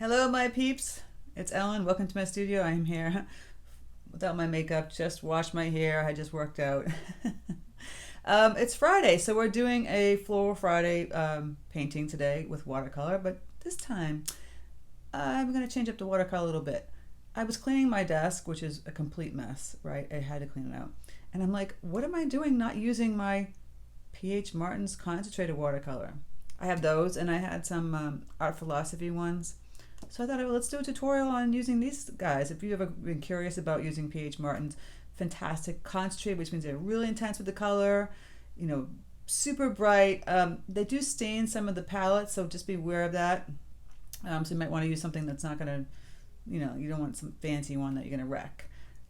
Hello, my peeps. It's Ellen. Welcome to my studio. I'm here without my makeup, just washed my hair. I just worked out. It's Friday, so we're doing a Floral Friday painting today with watercolor, but this time I'm going to change up the watercolor a little bit. I was cleaning my desk, which is a complete mess, right? I had to clean it out. And I'm like, what am I doing not using my P.H. Martin's concentrated watercolor? I have those, and I had some art philosophy ones. So I thought, let's do a tutorial on using these guys. If you've ever been curious about using P.H. Martin's, fantastic concentrate, which means they're really intense with the color, you know, super bright. They do stain some of the palettes, so just be aware of that. So you might want to use something that's not going to, you know, you don't want some fancy one that you're going to wreck.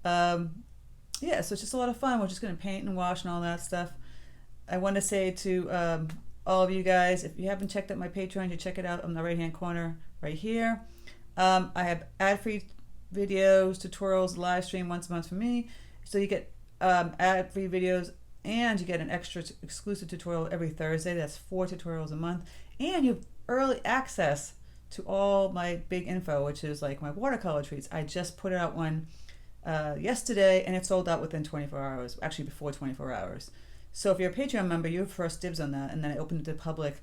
Yeah, so it's just a lot of fun. We're just going to paint and wash and all that stuff. I want to say to all of you guys, if you haven't checked out my Patreon, you check it out on the right-hand corner right here. I have ad-free videos, tutorials, live stream once a month for me. So you get ad-free videos, and you get an extra exclusive tutorial every Thursday. That's 4 tutorials a month. And you have early access to all my big info, which is like my watercolor treats. I just put out one yesterday, and it sold out within 24 hours, actually before 24 hours. So if you're a Patreon member, you have first dibs on that, and then I opened it to the public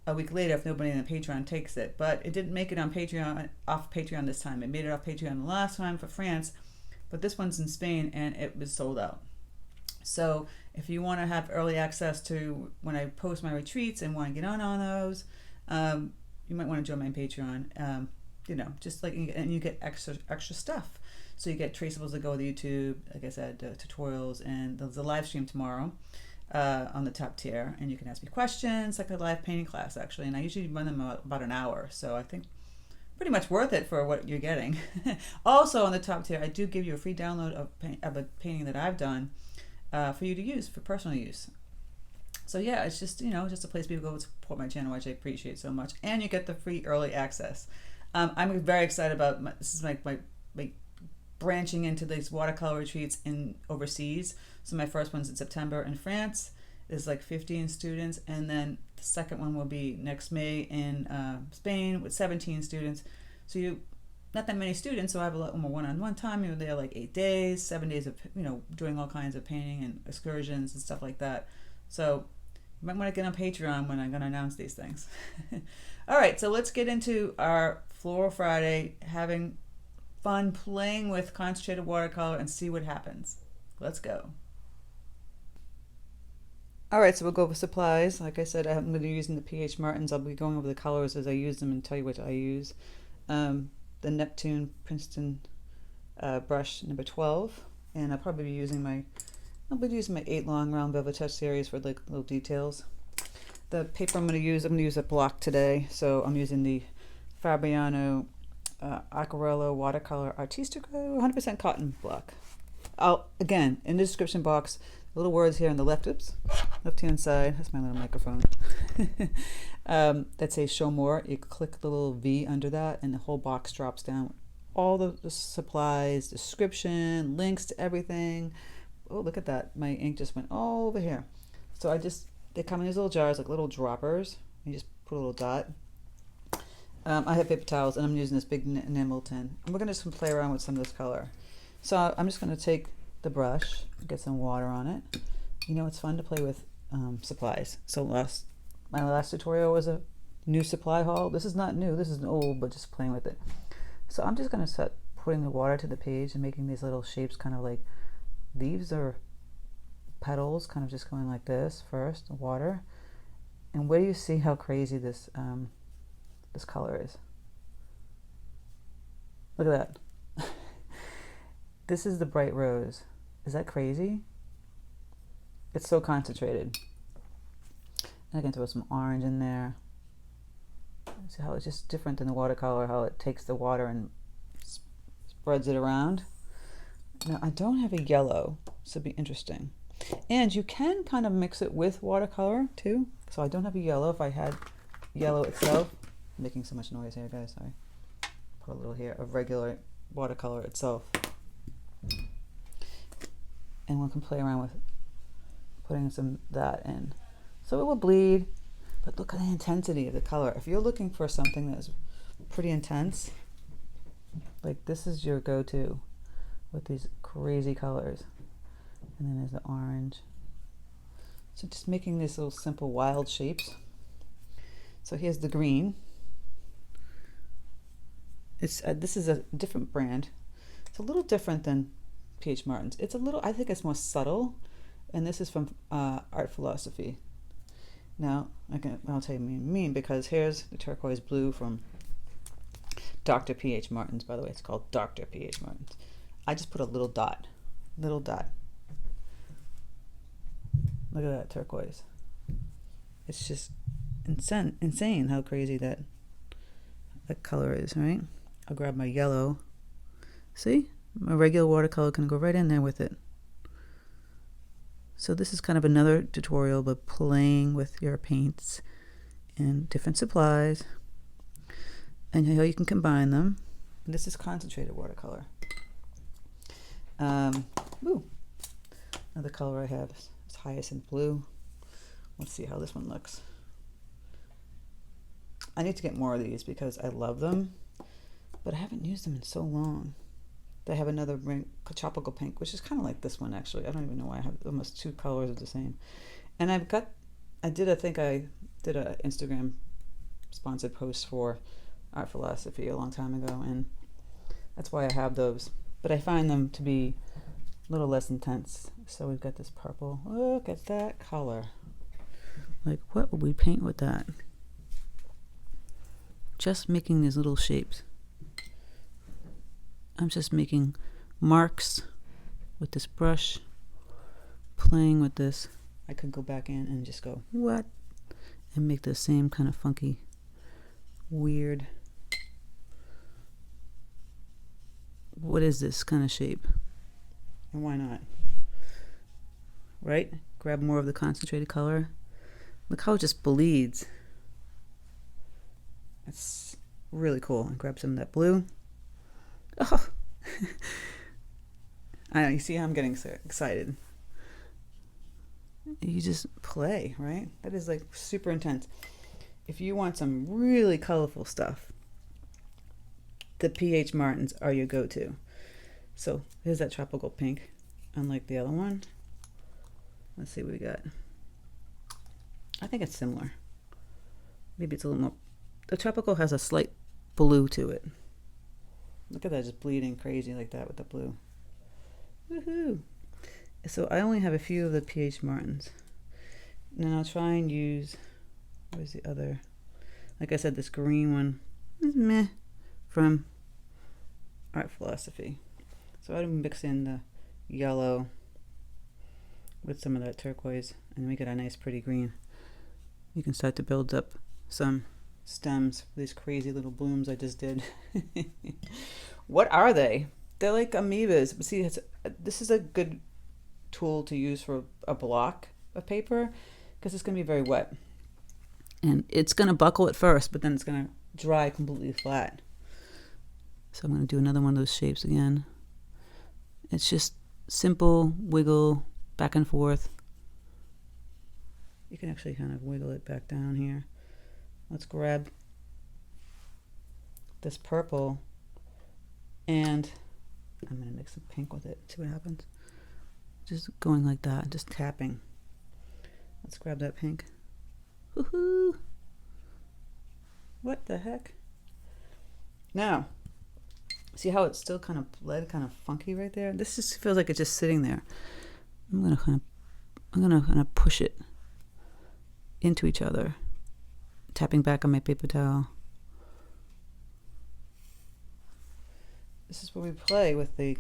a week later if nobody in the Patreon takes it. But it didn't make it on Patreon, off Patreon this time. It made it off Patreon the last time for France, but this one's in Spain, and it was sold out. So if you want to have early access to when I post my retreats and want to get on those, you might want to join my Patreon. You know, just like, and you get extra stuff. So you get traceables that go with YouTube, like I said, tutorials, and there's a live stream tomorrow on the top tier, and you can ask me questions, like a live painting class actually, and I usually run them about an hour, so I think pretty much worth it for what you're getting. Also on the top tier, I do give you a free download of a painting that I've done for you to use for personal use. So yeah, it's just, you know, just a place people go to support my channel, which I appreciate so much, and you get the free early access. I'm very excited about this is my branching into these watercolor retreats in overseas. So my first one's in September in France. There's like 15 students, and then the second one will be next May in Spain with 17 students. So not that many students, so I have a lot more one-on-one time. You're there like 8 days, 7 days of, you know, doing all kinds of painting and excursions and stuff like that. So you might want to get on Patreon when I'm going to announce these things. All right, so let's get into our Floral Friday, having fun playing with concentrated watercolor and see what happens. Let's go. All right, so we'll go over supplies. Like I said, I'm going to be using the P.H. Martin's. I'll be going over the colors as I use them and tell you what I use. The Neptune Princeton brush number 12, and I'll probably be using my 8 long round velvet touch series for like little details. The paper I'm going to use a block today, so I'm using the Fabriano Aquarello Watercolor Artistico 100% cotton block. Again, in the description box, little words here on the left-hand side, that's my little microphone, that says show more. You click the little V under that, and the whole box drops down. All the supplies, description, links to everything. Oh, look at that. My ink just went all over here. So they come in these little jars, like little droppers. You just put a little dot. I have paper towels, and I'm using this big enamel tin. And we're going to just play around with some of this color. So I'm just going to take the brush, get some water on it. You know, it's fun to play with supplies. So my last tutorial was a new supply haul. This is not new. This is an old, but just playing with it. So I'm just going to start putting the water to the page and making these little shapes, kind of like leaves or petals, kind of just going like this first, the water. And where do you see how crazy this color is? Look at that. This is the bright rose. Is that crazy? It's so concentrated. And I can throw some orange in there. See how it's just different than the watercolor, how it takes the water and spreads it around. Now I don't have a yellow, so it'd be interesting. And you can kind of mix it with watercolor too. So I don't have a yellow. If I had yellow itself, I'm making so much noise here, guys, sorry. Put a little here of regular watercolor itself. And we can play around with putting some that in. So it will bleed, but look at the intensity of the color. If you're looking for something that's pretty intense. Like this is your go-to with these crazy colors. And then there's the orange. So just making these little simple wild shapes. So here's the green. It's this is a different brand. It's a little different than P.H. Martin's. It's a little, I think it's more subtle. And this is from Art Philosophy. Now, I'll tell you what I mean, because here's the turquoise blue from Dr. P.H. Martin's. By the way, it's called Dr. P.H. Martin's. I just put a little dot. Little dot. Look at that turquoise. It's just insane how crazy that color is, right? I'll grab my yellow. See? My regular watercolor can go right in there with it. So this is kind of another tutorial about playing with your paints and different supplies and how you can combine them. And this is concentrated watercolor. Ooh. Another color I have is Hyacinth blue. Let's see how this one looks. I need to get more of these because I love them, but I haven't used them in so long. They have another tropical pink, which is kind of like this one actually. I don't even know why I have almost two colors of the same. And I did an Instagram sponsored post for Art Philosophy a long time ago, and that's why I have those. But I find them to be a little less intense. So we've got this purple. Look at that color. Like, what would we paint with that? Just making these little shapes. I'm just making marks with this brush, playing with this. I could go back in and just go, what? And make the same kind of funky, weird, what is this kind of shape? And why not? Right? Grab more of the concentrated color. Look how it just bleeds. It's really cool. And grab some of that blue. Oh, I know, you see how I'm getting so excited. You just play, right? That is like super intense. If you want some really colorful stuff, the P.H. Martins are your go-to. So here's that tropical pink, unlike the other one. Let's see what we got. I think it's similar. Maybe it's a little more. The tropical has a slight blue to it. Look at that, just bleeding crazy like that with the blue. Woohoo! So I only have a few of the P.H. Martins. And I'll try and use, where's the other? Like I said, this green one is meh from Art Philosophy. So I'm mix in the yellow with some of that turquoise, and we get a nice pretty green. You can start to build up some stems for these crazy little blooms I just did. What are they? They're like amoebas. But see, this is a good tool to use for a block of paper because it's going to be very wet. And it's going to buckle at first, but then it's going to dry completely flat. So I'm going to do another one of those shapes again. It's just simple wiggle back and forth. You can actually kind of wiggle it back down here. Let's grab this purple and I'm going to mix some pink with it. See what happens. Just going like that, just tapping. Let's grab that pink. Woohoo! What the heck? Now, see how it's still kind of bled, kind of funky right there? This just feels like it's just sitting there. I'm gonna kind of push it into each other. Tapping back on my paper towel. This is where we play with the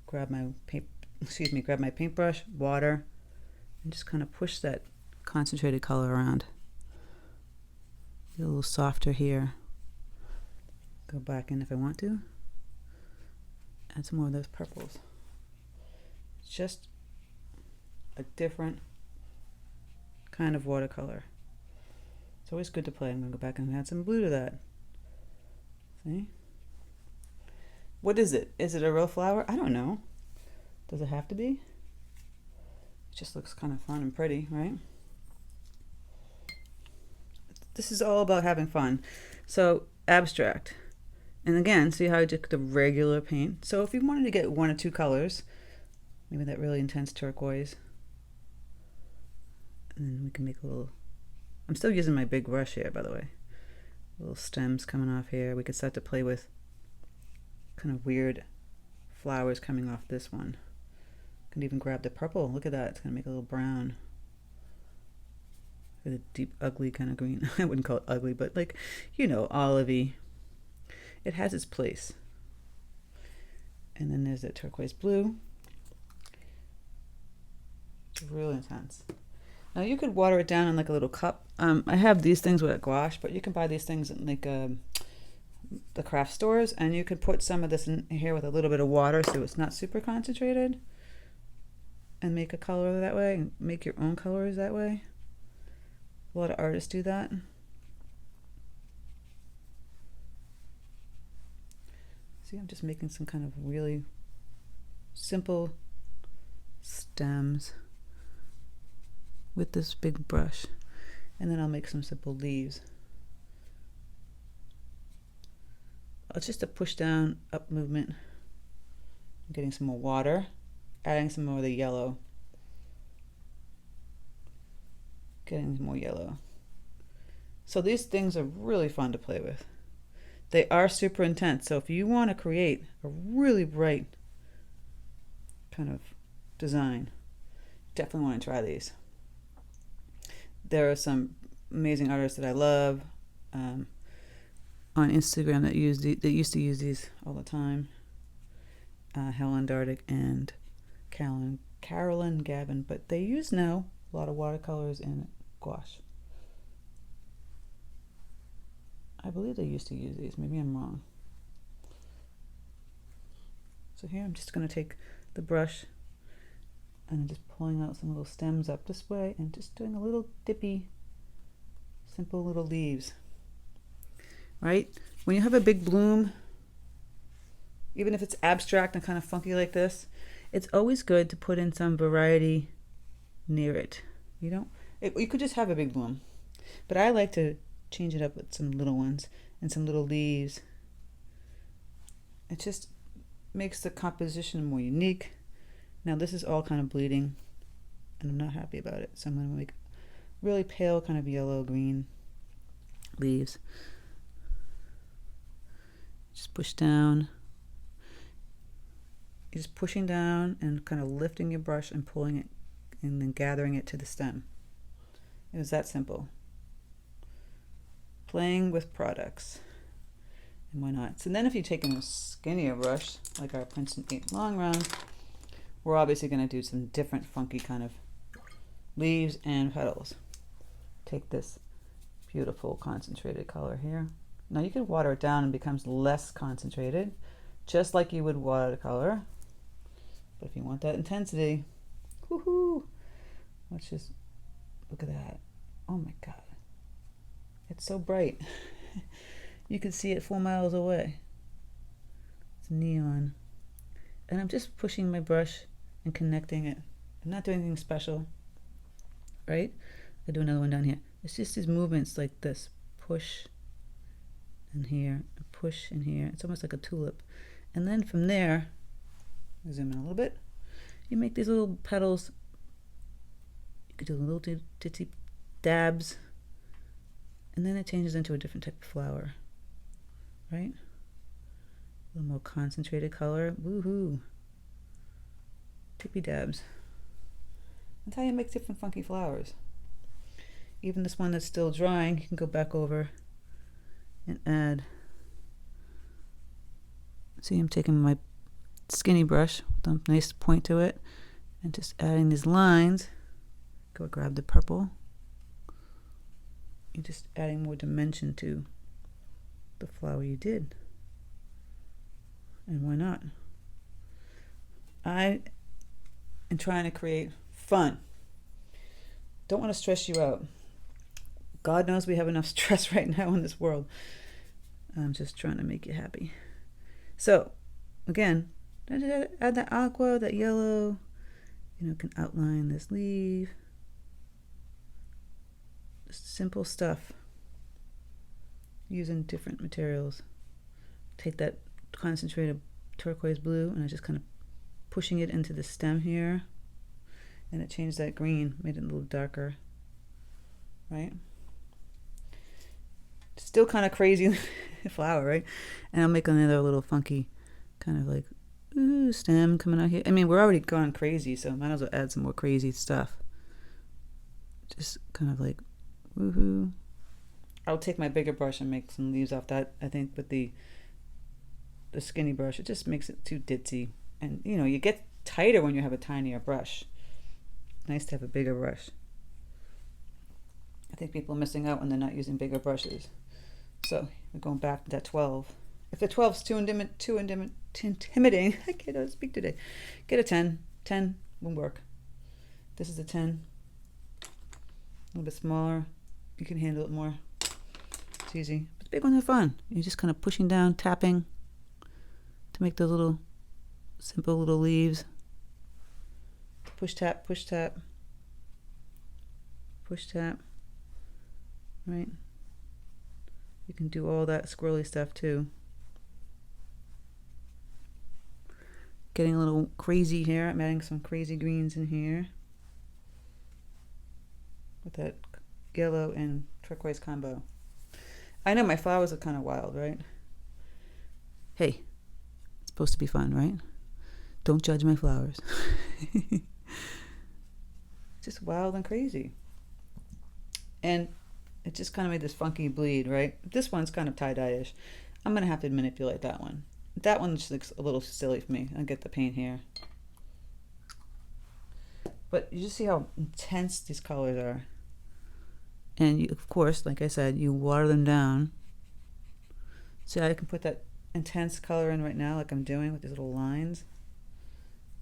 grab my paintbrush, water, and just kind of push that concentrated color around. Get a little softer here. Go back in if I want to. Add some more of those purples. It's just a different kind of watercolor. It's always good to play. I'm going to go back and add some blue to that. See? What is it? Is it a real flower? I don't know. Does it have to be? It just looks kind of fun and pretty, right? This is all about having fun. So abstract. And again, see how I took the regular paint? So if you wanted to get one or two colors, maybe that really intense turquoise, and then we can make a little, I'm still using my big brush here, by the way. Little stems coming off here. We could start to play with kind of weird flowers coming off this one. Can even grab the purple. Look at that. It's going to make a little brown. Look at the deep, ugly kind of green. I wouldn't call it ugly, but like, you know, olivey. It has its place. And then there's that turquoise blue. It's really intense. Now you could water it down in like a little cup. I have these things with a gouache, but you can buy these things in like the craft stores, and you could put some of this in here with a little bit of water so it's not super concentrated, and make a color that way, and make your own colors that way. A lot of artists do that. See, I'm just making some kind of really simple stems with this big brush, and then I'll make some simple leaves. It's just a push down, up movement. I'm getting some more water, adding some more of the yellow. Getting more yellow. So these things are really fun to play with. They are super intense. So if you want to create a really bright kind of design, definitely want to try these. There are some amazing artists that I love on Instagram that used to use these all the time. Helen Dardick and Carolyn Gavin, but they use now a lot of watercolors and gouache. I believe they used to use these. Maybe I'm wrong. So here I'm just going to take the brush and I'm just pulling out some little stems up this way and just doing a little dippy, simple little leaves. Right? When you have a big bloom, even if it's abstract and kind of funky like this, it's always good to put in some variety near it. You could just have a big bloom, but I like to change it up with some little ones and some little leaves. It just makes the composition more unique. Now this is all kind of bleeding and I'm not happy about it, so I'm going to make really pale kind of yellow green leaves. Just push down. You're just pushing down and kind of lifting your brush and pulling it and then gathering it to the stem. It was that simple. Playing with products. And why not? So then if you're taking a skinnier brush, like our Princeton 8 long round, we're obviously going to do some different funky kind of leaves and petals. Take this beautiful concentrated color here. Now you can water it down and it becomes less concentrated, just like you would watercolor. But if you want that intensity, woohoo! Let's just look at that. Oh my God. It's so bright. You can see it 4 miles away. It's neon. And I'm just pushing my brush and connecting it. I'm not doing anything special, right? I do another one down here. It's just these movements like this. Push in here, push in here. It's almost like a tulip. And then from there, zoom in a little bit, you make these little petals. You could do little titsy dabs, and then it changes into a different type of flower, right? A little more concentrated color. Woohoo! Tippy dabs. That's how you make different funky flowers. Even this one that's still drying, you can go back over and add. See, I'm taking my skinny brush with a nice point to it and just adding these lines. Go grab the purple. You're just adding more dimension to the flower you did. And why not? I am trying to create fun. Don't want to stress you out. God knows we have enough stress right now in this world. I'm just trying to make you happy. So, again, add that aqua, that yellow. Can outline this leaf. Just simple stuff. using different materials. Take that concentrated turquoise blue and I'm just kind of pushing it into the stem here, and it changed that green, made it a little darker, right? Still kind of crazy flower, right? And I'll make another little funky kind of like stem coming out here. I mean, we're already gone crazy, so might as well add some more crazy stuff. Just kind of like woohoo. I'll take my bigger brush and make some leaves off that. I think with the skinny brush, it just makes it too ditzy. And you know, you get tighter when you have a tinier brush. Nice to have a bigger brush. I think people are missing out when they're not using bigger brushes. So we're going back to that 12. If the 12's too intimidating, I can't speak today. Get a 10. 10 will work. This is a 10. A little bit smaller. You can handle it more. It's easy. But the big ones are fun. You're just kind of pushing down, tapping to make those little simple little leaves. Push tap, push tap, push tap. Right? You can do all that squirrely stuff too. Getting a little crazy here. I'm adding some crazy greens in here with that yellow and turquoise combo. I know my flowers are kind of wild, right? Hey, it's supposed to be fun, right? Don't judge my flowers. Just wild and crazy. And it just kind of made this funky bleed, right? This one's kind of tie-dye-ish. I'm going to have to manipulate that one. That one just looks a little silly for me. I'll get the paint here. But you just see how intense these colors are. And you, of course, like I said, you water them down. See, I can put that intense color in right now like I'm doing with these little lines.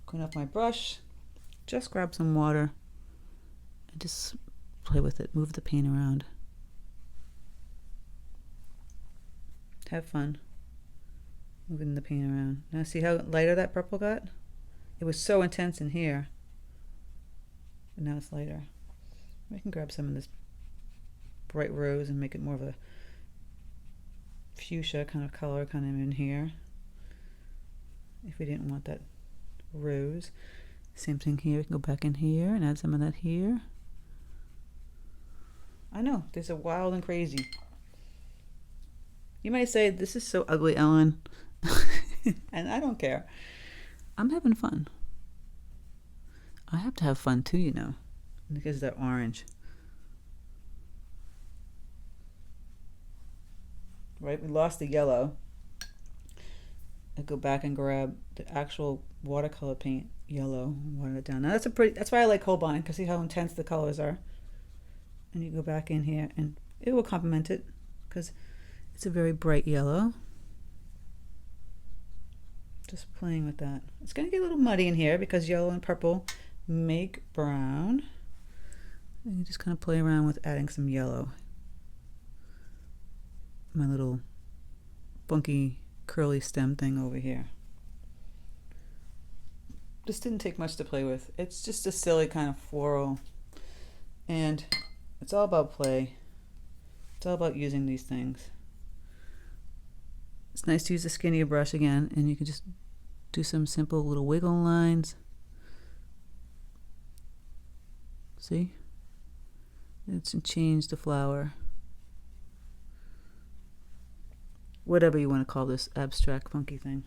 Clean up my brush. Just grab some water and just play with it. Move the paint around. Have fun moving the paint around. Now see how lighter that purple got? It was so intense in here, but now it's lighter. I can grab some of this bright rose and make it more of a fuchsia kind of color kind of in here if we didn't want that rose. Same thing here. We can go back in here and add some of that here. I know, these are wild and crazy. You might say, this is so ugly, Ellen. And I don't care. I'm having fun. I have to have fun too, you know, because of that orange. Right, we lost the yellow. I go back and grab the actual watercolor paint yellow and water it down. Now that's why I like Holbein, because see how intense the colors are. And you go back in here and it will complement it because it's a very bright yellow. Just playing with that. It's going to get a little muddy in here because yellow and purple make brown. And you just kind of play around with adding some yellow. My little funky curly stem thing over here. This didn't take much to play with. It's just a silly kind of floral. And it's all about play. It's all about using these things. It's nice to use a skinnier brush again, and you can just do some simple little wiggle lines. See? It's change the flower. Whatever you want to call this abstract funky thing.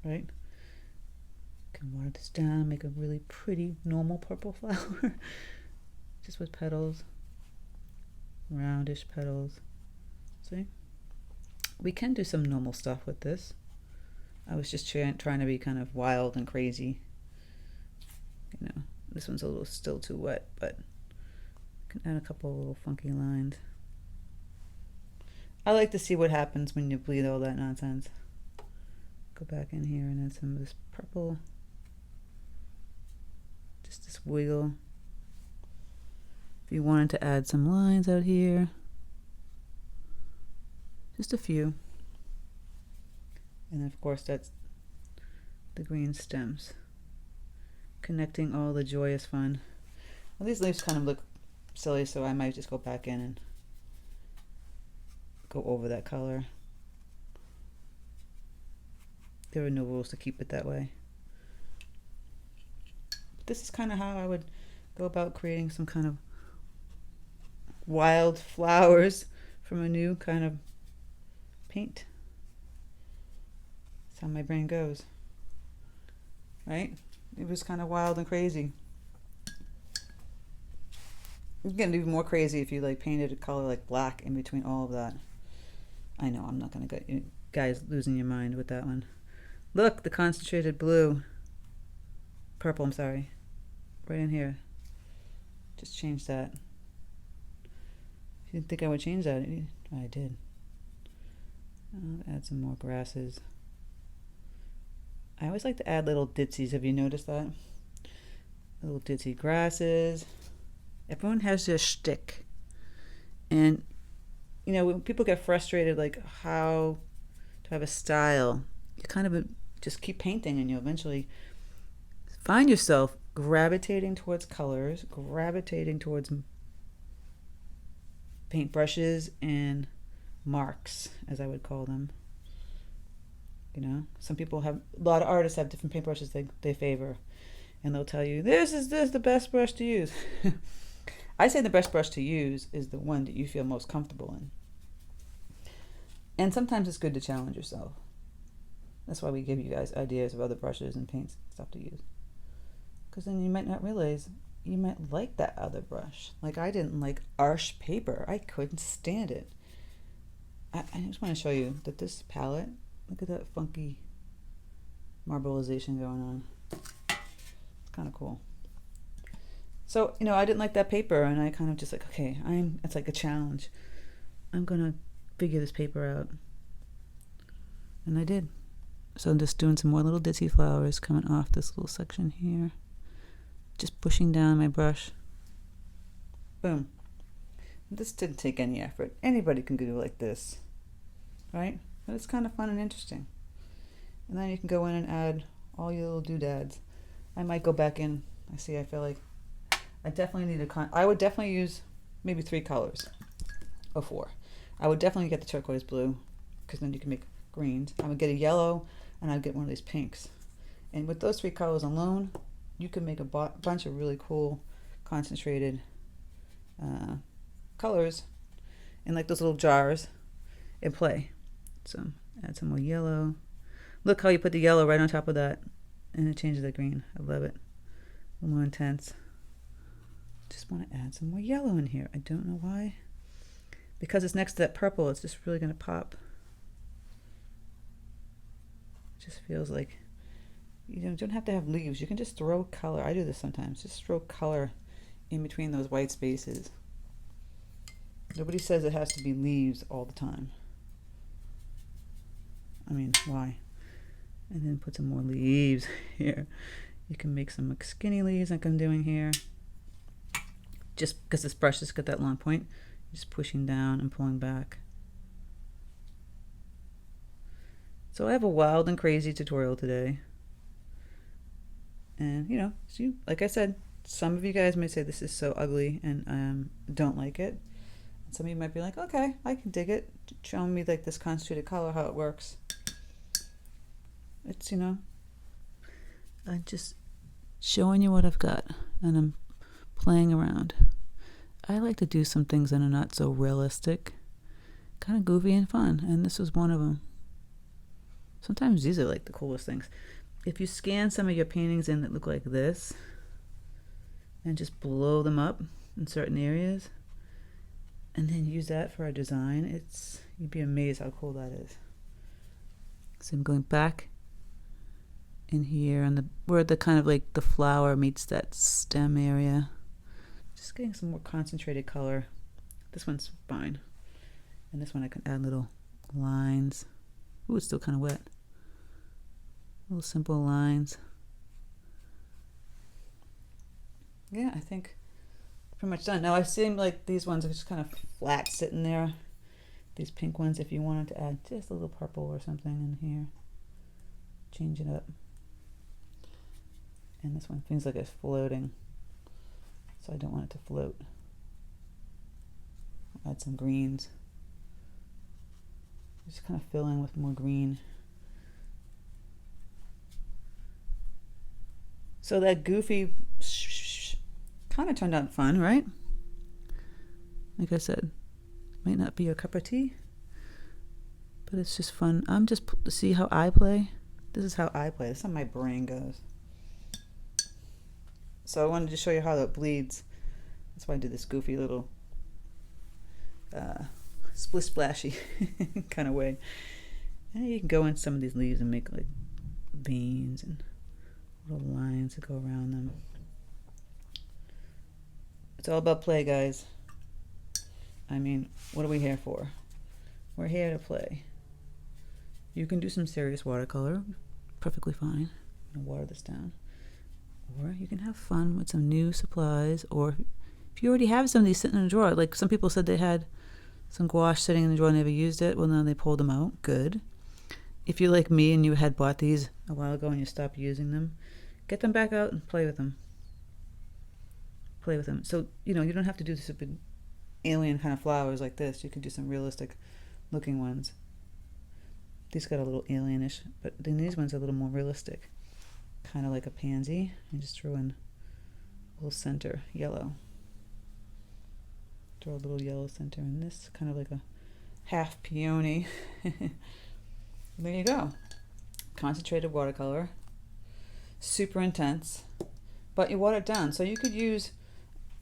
Right? Can water this down, make a really pretty normal purple flower. Just with petals. Roundish petals. See? We can do some normal stuff with this. I was just trying to be kind of wild and crazy. You know, this one's a little still too wet, but I can add a couple of little funky lines. I like to see what happens when you bleed all that nonsense. Go back in here and add some of this purple. Just this wiggle. If you wanted to add some lines out here, just a few. And of course that's the green stems. Connecting all the joyous fun. Well, these leaves kind of look silly, so I might just go back in and go over that color. There are no rules to keep it that way. But this is kind of how I would go about creating some kind of wild flowers from a new kind of paint. That's how my brain goes, right? It was kind of wild and crazy. It's getting even more crazy if you like painted a color like black in between all of that. I know I'm not gonna get you guys losing your mind with that one. Look, the concentrated blue, purple, I'm sorry, right in here. Just change that. You didn't think I would change that? I did. I'll add some more grasses. I always like to add little ditsies. Have you noticed that? Little ditzy grasses. Everyone has their shtick. And, you know, when people get frustrated, like how to have a style, you kind of just keep painting and you'll eventually find yourself gravitating towards colors, gravitating towards paintbrushes and marks, as I would call them. You know, some people have, a lot of artists have different paintbrushes they favor, and they'll tell you, this is the best brush to use. I say the best brush to use is the one that you feel most comfortable in. And sometimes it's good to challenge yourself. That's why we give you guys ideas of other brushes and paints and stuff to use. Because then you might not realize you might like that other brush. Like I didn't like Arches paper. I couldn't stand it. I just want to show you that this palette, look at that funky marbleization going on. It's kind of cool. So, you know, I didn't like that paper, and I kind of just like, okay, it's like a challenge. I'm going to figure this paper out. And I did. So I'm just doing some more little ditzy flowers coming off this little section here. Just pushing down my brush. Boom. This didn't take any effort. Anybody can do it like this, right? But it's kind of fun and interesting. And then you can go in and add all your little doodads. I might go back in. I feel like I definitely need I would definitely use maybe 3 colors or 4. I would definitely get the turquoise blue because then you can make greens. I would get a yellow and I'd get one of these pinks. And with those 3 colors alone, you can make a bunch of really cool concentrated colors in like those little jars and play. So add some more yellow. Look how you put the yellow right on top of that and it changes the green. I love it. A little more intense. Just want to add some more yellow in here. I don't know why. Because it's next to that purple, it's just really going to pop. It just feels like you don't have to have leaves. You can just throw color. I do this sometimes. Just throw color in between those white spaces. Nobody says it has to be leaves all the time. I mean, why? And then put some more leaves here. You can make some skinny leaves like I'm doing here. Just because this brush has got that long point, just pushing down and pulling back. So I have a wild and crazy tutorial today. And, you know, like I said, some of you guys may say this is so ugly and don't like it. And some of you might be like, okay, I can dig it. Showing me like this concentrated color, how it works. It's, you know, I'm just showing you what I've got and I'm playing around. I like to do some things that are not so realistic, kind of goofy and fun, and this was one of them. Sometimes these are like the coolest things. If you scan some of your paintings in that look like this and just blow them up in certain areas and then use that for a design, you'd be amazed how cool that is. So I'm going back in here on where the kind of like the flower meets that stem area. Just getting some more concentrated color. This one's fine. And this one I can add little lines. Ooh, it's still kind of wet. Little simple lines. Yeah, I think pretty much done. Now I seem like these ones are just kind of flat sitting there. These pink ones, if you wanted to add just a little purple or something in here. Change it up. And this one feels like it's floating. So I don't want it to float. add some greens. Just kind of fill in with more green. So that goofy kind of turned out fun, right? Like I said, might not be your cup of tea, but it's just fun. I'm just to see how I play. This is how I play. This is how my brain goes. So I wanted to show you how that bleeds. That's why I did this goofy little split splashy kind of way. And you can go in some of these leaves and make like veins and little lines that go around them. It's all about play, guys. I mean, what are we here for? We're here to play. You can do some serious watercolor, perfectly fine. I'm gonna water this down. Or you can have fun with some new supplies, or if you already have some of these sitting in a drawer, like some people said they had some gouache sitting in the drawer and never used it, well, now they pulled them out. Good. If you're like me and you had bought these a while ago and you stopped using them, get them back out and play with them. Play with them. So, you know, you don't have to do super alien kind of flowers like this. You can do some realistic looking ones. These got a little alienish, but then these ones are a little more realistic. Kind of like a pansy. I just throw in a little center yellow. Throw a little yellow center in this, kind of like a half peony. There you go. Concentrated watercolor. Super intense, but you water it down. So you could use,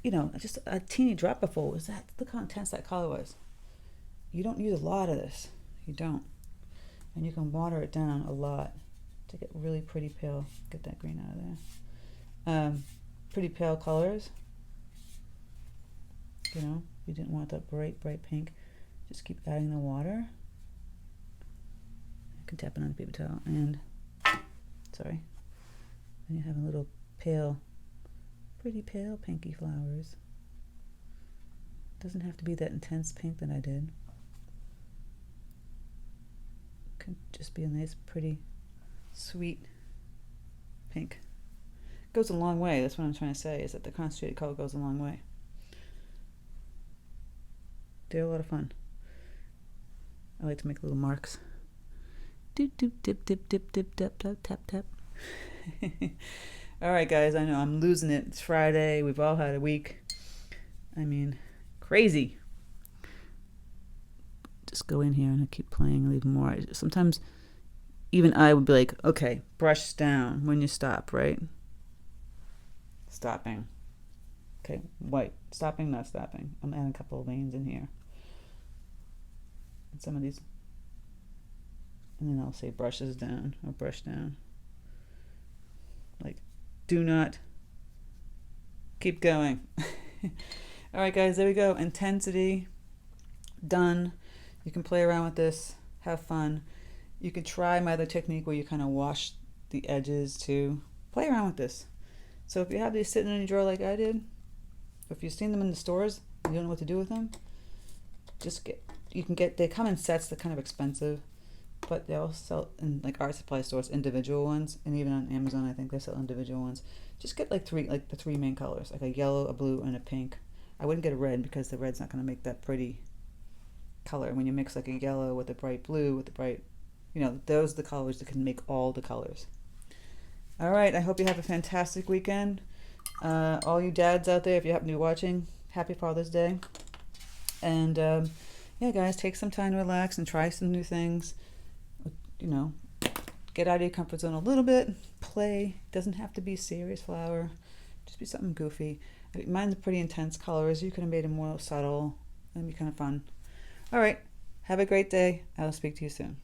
you know, just a teeny drop before. Was that, look how intense that color was. You don't use a lot of this. You don't. And you can water it down a lot to get really pretty pale. Get that green out of there. Pretty pale colors. You know, you didn't want that bright, bright pink. Just keep adding the water. I can tap it on the paper towel. And, sorry. And you have a little pale, pretty pale pinky flowers. Doesn't have to be that intense pink that I did. Could just be a nice, pretty, sweet pink. Goes a long way. That's what I'm trying to say, is that the concentrated color goes a long way. They're a lot of fun. I like to make little marks. Doop, doop, dip, dip, dip, dip, dip, tap, tap, tap. All right, guys, I know I'm losing it. It's Friday. We've all had a week. I mean, crazy. Just go in here and I keep playing, leave more. Sometimes even I would be like, okay, brush down when you stop, right? Stopping. Okay, white. Stopping, not stopping. I'm adding a couple of veins in here. And some of these. And then I'll say brushes down or brush down. Like, do not keep going. All right, guys, there we go. Intensity done. You can play around with this, have fun. You could try my other technique where you kind of wash the edges too. Play around with this. So if you have these sitting in your drawer like I did, if you've seen them in the stores, you don't know what to do with them, just they come in sets. They're kind of expensive, but they also sell in like art supply stores, individual ones, and even on Amazon I think they sell individual ones. Just get like the three main colors, like a yellow, a blue, and a pink. I wouldn't get a red because the red's not going to make that pretty color. When you mix like a yellow with a bright blue with a bright, you know, those are the colors that can make all the colors. All right, I hope you have a fantastic weekend. All you dads out there, if you happen to be watching, happy Father's Day. And yeah, guys, take some time to relax and try some new things. You know, get out of your comfort zone a little bit. Play. Doesn't have to be serious flower. Just be something goofy. Mine's pretty intense colors. You could have made it more subtle. It'd be kind of fun. All right. Have a great day. I'll speak to you soon.